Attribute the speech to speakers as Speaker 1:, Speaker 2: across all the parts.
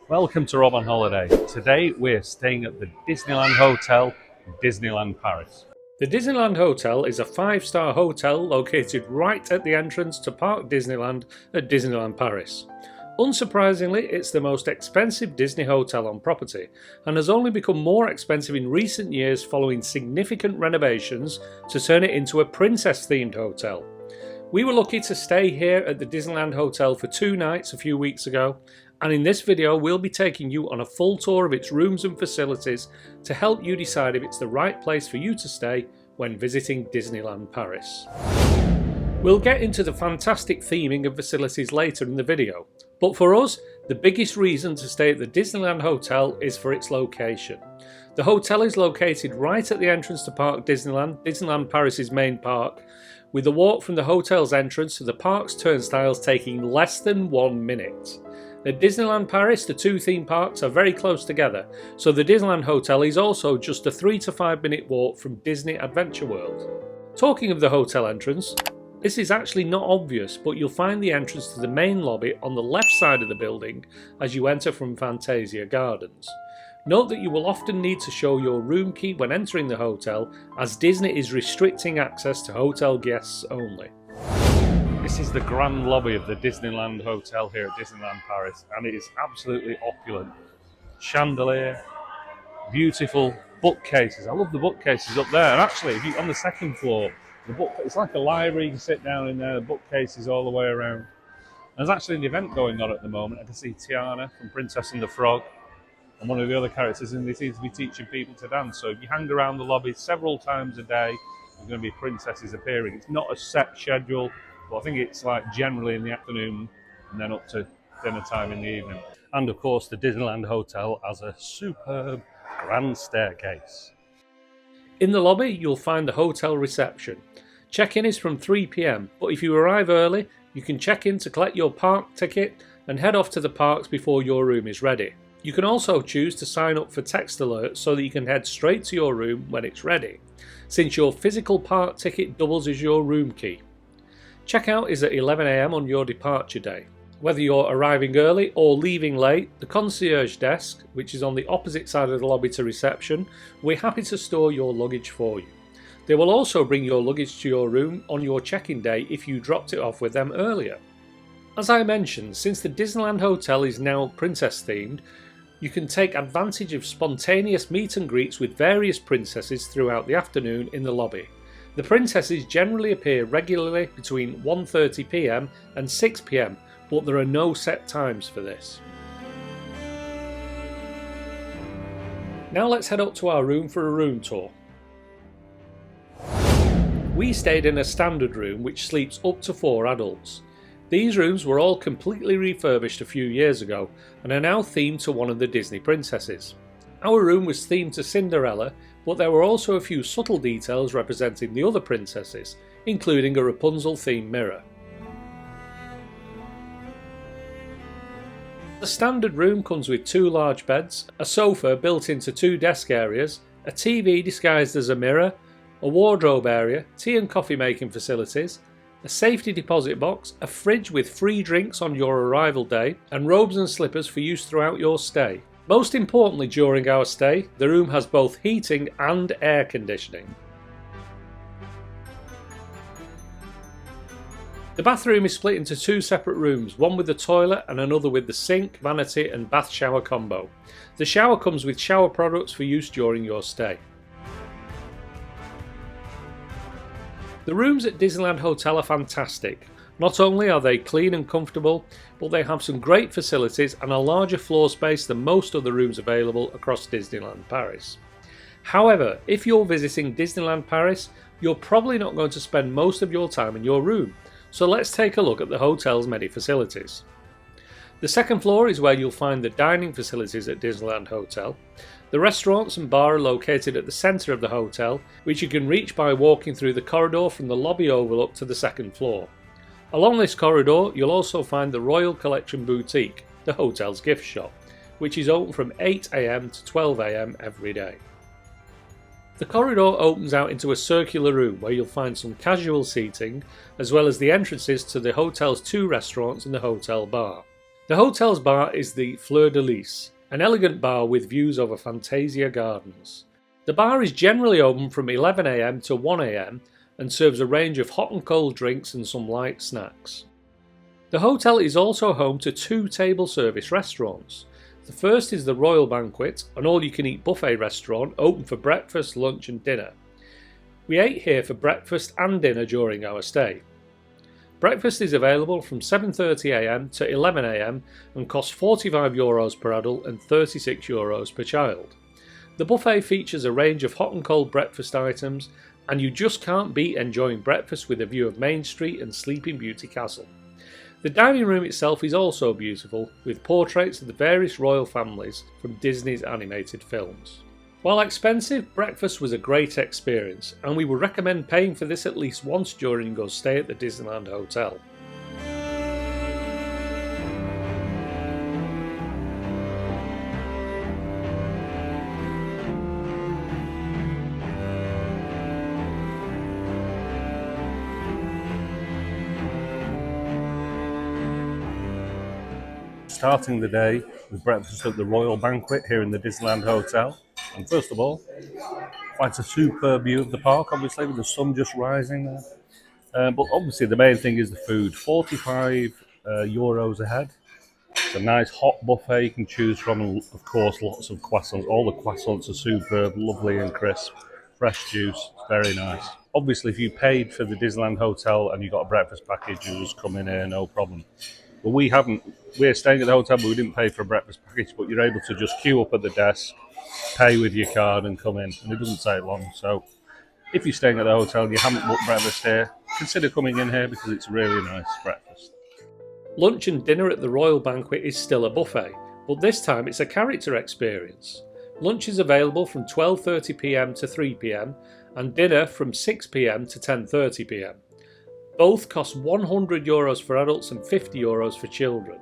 Speaker 1: Welcome to Rob on Holiday. Today we're staying at the Disneyland Hotel in Disneyland Paris.
Speaker 2: The Disneyland Hotel is a 5-star hotel located right at the entrance to Parc Disneyland at Disneyland Paris. Unsurprisingly, it's the most expensive Disney hotel on property and has only become more expensive in recent years following significant renovations to turn it into a princess-themed hotel. We were lucky to stay here at the Disneyland Hotel for 2 nights a few weeks ago, and in this video we'll be taking you on a full tour of its rooms and facilities to help you decide if it's the right place for you to stay when visiting Disneyland Paris. We'll get into the fantastic theming and facilities later in the video, but for us, the biggest reason to stay at the Disneyland Hotel is for its location. The hotel is located right at the entrance to Parc Disneyland, Disneyland Paris's main park, with a walk from the hotel's entrance to the park's turnstiles taking less than 1 minute. At Disneyland Paris, the 2 theme parks are very close together, so the Disneyland Hotel is also just a 3 to 5 minute walk from Disney Adventure World. Talking of the hotel entrance, this is actually not obvious, but you'll find the entrance to the main lobby on the left side of the building as you enter from Fantasia Gardens. Note that you will often need to show your room key when entering the hotel, as Disney is restricting access to hotel guests only.
Speaker 1: This is the grand lobby of the Disneyland Hotel here at Disneyland Paris, and it is absolutely opulent. Chandelier, beautiful bookcases. I love the bookcases up there, and actually if you on the second floor, it's like a library. You can sit down in there, the bookcases all the way around. There's actually an event going on at the moment. I can see Tiana from Princess and the Frog and one of the other characters, and they seem to be teaching people to dance. So if you hang around the lobby several times a day, there's going to be princesses appearing. It's not a set schedule, but I think it's like generally in the afternoon and then up to dinner time in the evening. And of course the Disneyland Hotel has a superb grand staircase.
Speaker 2: In the lobby you'll find the hotel reception. Check-in is from 3 PM, but if you arrive early you can check in to collect your park ticket and head off to the parks before your room is ready. You can also choose to sign up for text alerts so that you can head straight to your room when it's ready, since your physical park ticket doubles as your room key. Checkout is at 11 AM on your departure day. Whether you're arriving early or leaving late, the concierge desk, which is on the opposite side of the lobby to reception, we're happy to store your luggage for you. They will also bring your luggage to your room on your check-in day if you dropped it off with them earlier. As I mentioned, since the Disneyland Hotel is now princess themed, you can take advantage of spontaneous meet and greets with various princesses throughout the afternoon in the lobby. The princesses generally appear regularly between 1:30 PM and 6 PM, but there are no set times for this. Now let's head up to our room for a room tour. We stayed in a standard room which sleeps up to 4 adults. These rooms were all completely refurbished a few years ago and are now themed to one of the Disney princesses. Our room was themed to Cinderella, but there were also a few subtle details representing the other princesses, including a Rapunzel themed mirror. The standard room comes with 2 large beds, a sofa built into 2 desk areas, a TV disguised as a mirror, a wardrobe area, tea and coffee making facilities, a safety deposit box, a fridge with free drinks on your arrival day, and robes and slippers for use throughout your stay. Most importantly during our stay, the room has both heating and air conditioning. The bathroom is split into 2 separate rooms, one with the toilet and another with the sink, vanity and bath shower combo. The shower comes with shower products for use during your stay. The rooms at Disneyland Hotel are fantastic. Not only are they clean and comfortable, but they have some great facilities and a larger floor space than most other rooms available across Disneyland Paris. However, if you're visiting Disneyland Paris, you're probably not going to spend most of your time in your room, so let's take a look at the hotel's many facilities. The second floor is where you'll find the dining facilities at Disneyland Hotel. The restaurants and bar are located at the centre of the hotel, which you can reach by walking through the corridor from the lobby overlook to the second floor. Along this corridor you'll also find the Royal Collection Boutique, the hotel's gift shop, which is open from 8 AM to 12 AM every day. The corridor opens out into a circular room where you'll find some casual seating, as well as the entrances to the hotel's 2 restaurants and the hotel bar. The hotel's bar is the Fleur de Lys, an elegant bar with views over Fantasia Gardens. The bar is generally open from 11 am to 1 am and serves a range of hot and cold drinks and some light snacks. The hotel is also home to 2 table service restaurants. The first is the Royal Banquet, an all-you-can-eat buffet restaurant open for breakfast, lunch and dinner. We ate here for breakfast and dinner during our stay. Breakfast is available from 7:30 am to 11 am and costs €45 per adult and €36 per child. The buffet features a range of hot and cold breakfast items, and you just can't beat enjoying breakfast with a view of Main Street and Sleeping Beauty Castle. The dining room itself is also beautiful, with portraits of the various royal families from Disney's animated films. While expensive, breakfast was a great experience, and we would recommend paying for this at least once during your stay at the Disneyland Hotel.
Speaker 1: Starting the day with breakfast at the Royal Banquet here in the Disneyland Hotel. And first of all, quite a superb view of the park, obviously, with the sun just rising there. But obviously the main thing is the food. €45 a head. It's a nice hot buffet you can choose from, and of course lots of croissants. All the croissants are superb, lovely and crisp. Fresh juice, very nice. Obviously if you paid for the Disneyland Hotel and you got a breakfast package, you just come in here, no problem. But we haven't. We're staying at the hotel, but we didn't pay for a breakfast package. But you're able to just queue up at the desk, pay with your card, and come in. And it doesn't take long. So if you're staying at the hotel and you haven't booked breakfast here, consider coming in here because it's a really nice breakfast.
Speaker 2: Lunch and dinner at the Royal Banquet is still a buffet, but this time it's a character experience. Lunch is available from 12:30 p.m. to 3 p.m. and dinner from 6 p.m. to 10:30 p.m. Both cost €100 for adults and €50 for children.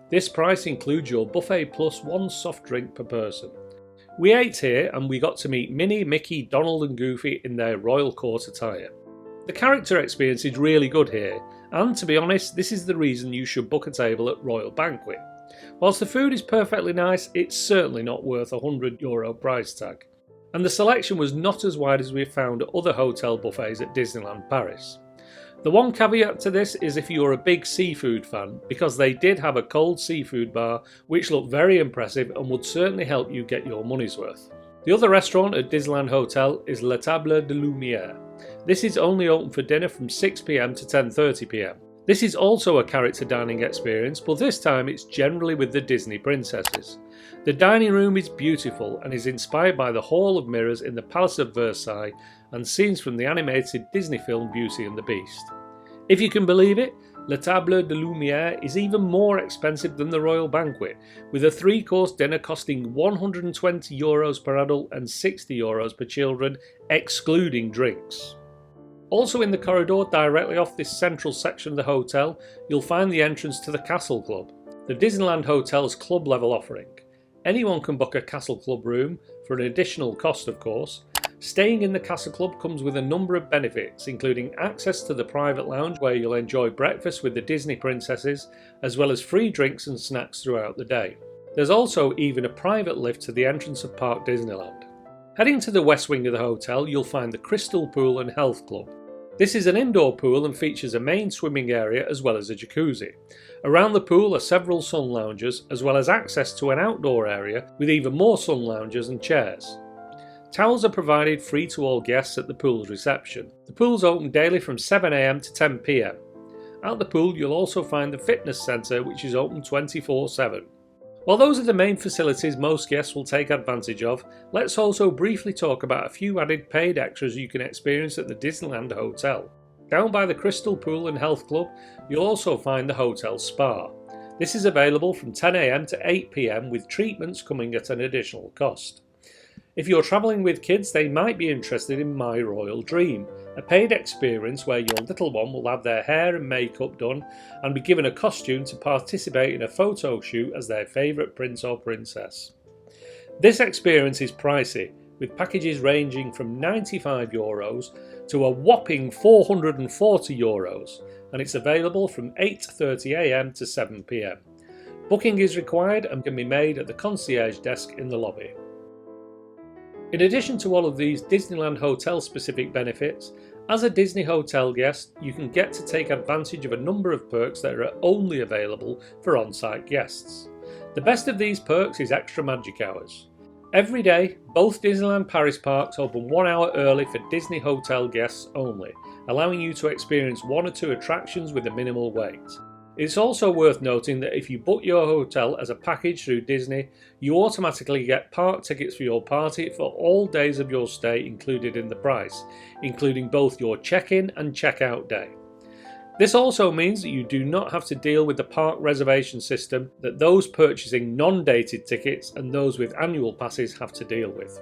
Speaker 2: This price includes your buffet plus 1 soft drink per person. We ate here and we got to meet Minnie, Mickey, Donald and Goofy in their royal court attire. The character experience is really good here, and to be honest, this is the reason you should book a table at Royal Banquet. Whilst the food is perfectly nice, it's certainly not worth a €100 price tag. And the selection was not as wide as we've found at other hotel buffets at Disneyland Paris. The one caveat to this is if you're a big seafood fan, because they did have a cold seafood bar which looked very impressive and would certainly help you get your money's worth. The other restaurant at Disneyland Hotel is La Table de Lumière. This is only open for dinner from 6 p.m. to 10:30 p.m. This is also a character dining experience, but this time it's generally with the Disney princesses. The dining room is beautiful and is inspired by the Hall of Mirrors in the Palace of Versailles and scenes from the animated Disney film Beauty and the Beast. If you can believe it, La Table de Lumière is even more expensive than the Royal Banquet, with a 3-course dinner costing €120 per adult and €60 per children, excluding drinks. Also in the corridor directly off this central section of the hotel, you'll find the entrance to the Castle Club, the Disneyland Hotel's club level offering. Anyone can book a Castle Club room, for an additional cost of course. Staying in the Castle Club comes with a number of benefits, including access to the private lounge where you'll enjoy breakfast with the Disney princesses, as well as free drinks and snacks throughout the day. There's also even a private lift to the entrance of Park Disneyland. Heading to the west wing of the hotel, you'll find the Crystal Pool and Health Club. This is an indoor pool and features a main swimming area as well as a jacuzzi. Around the pool are several sun lounges, as well as access to an outdoor area with even more sun lounges and chairs. Towels are provided free to all guests at the pool's reception. The pool's open daily from 7 am to 10 pm. At the pool you'll also find the fitness centre, which is open 24/7. While those are the main facilities most guests will take advantage of, let's also briefly talk about a few added paid extras you can experience at the Disneyland Hotel. Down by the Crystal Pool and Health Club, you'll also find the hotel spa. This is available from 10 am to 8 pm with treatments coming at an additional cost. If you're travelling with kids, they might be interested in My Royal Dream, a paid experience where your little one will have their hair and makeup done and be given a costume to participate in a photo shoot as their favourite prince or princess. This experience is pricey, with packages ranging from €95 to a whopping €440, and it's available from 8:30 am to 7 pm. Booking is required and can be made at the concierge desk in the lobby. In addition to all of these Disneyland Hotel specific benefits, as a Disney Hotel guest, you can get to take advantage of a number of perks that are only available for on-site guests. The best of these perks is extra magic hours. Every day, both Disneyland Paris parks open 1 hour early for Disney Hotel guests only, allowing you to experience 1 or 2 attractions with a minimal wait. It's also worth noting that if you book your hotel as a package through Disney, you automatically get park tickets for your party for all days of your stay included in the price, including both your check-in and check-out day. This also means that you do not have to deal with the park reservation system that those purchasing non-dated tickets and those with annual passes have to deal with.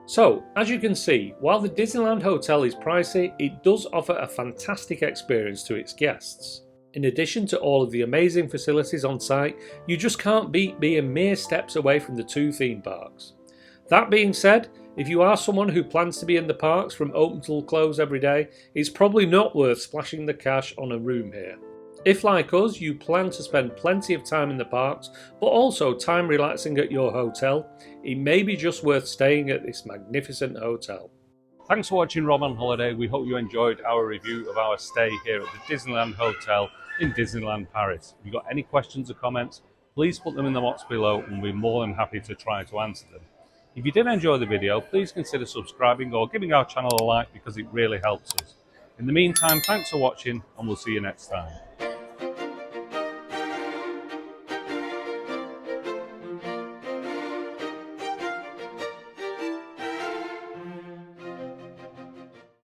Speaker 2: So, as you can see, while the Disneyland Hotel is pricey, it does offer a fantastic experience to its guests. In addition to all of the amazing facilities on site, you just can't beat being mere steps away from the 2 theme parks. That being said, if you are someone who plans to be in the parks from open till close every day, it's probably not worth splashing the cash on a room here. If, like us, you plan to spend plenty of time in the parks, but also time relaxing at your hotel, it may be just worth staying at this magnificent hotel.
Speaker 1: Thanks for watching Rob on Holiday. We hope you enjoyed our review of our stay here at the Disneyland Hotel in Disneyland Paris. If you've got any questions or comments, please put them in the box below and we'll be more than happy to try to answer them. If you did enjoy the video, please consider subscribing or giving our channel a like because it really helps us. In the meantime, thanks for watching and we'll see you next time.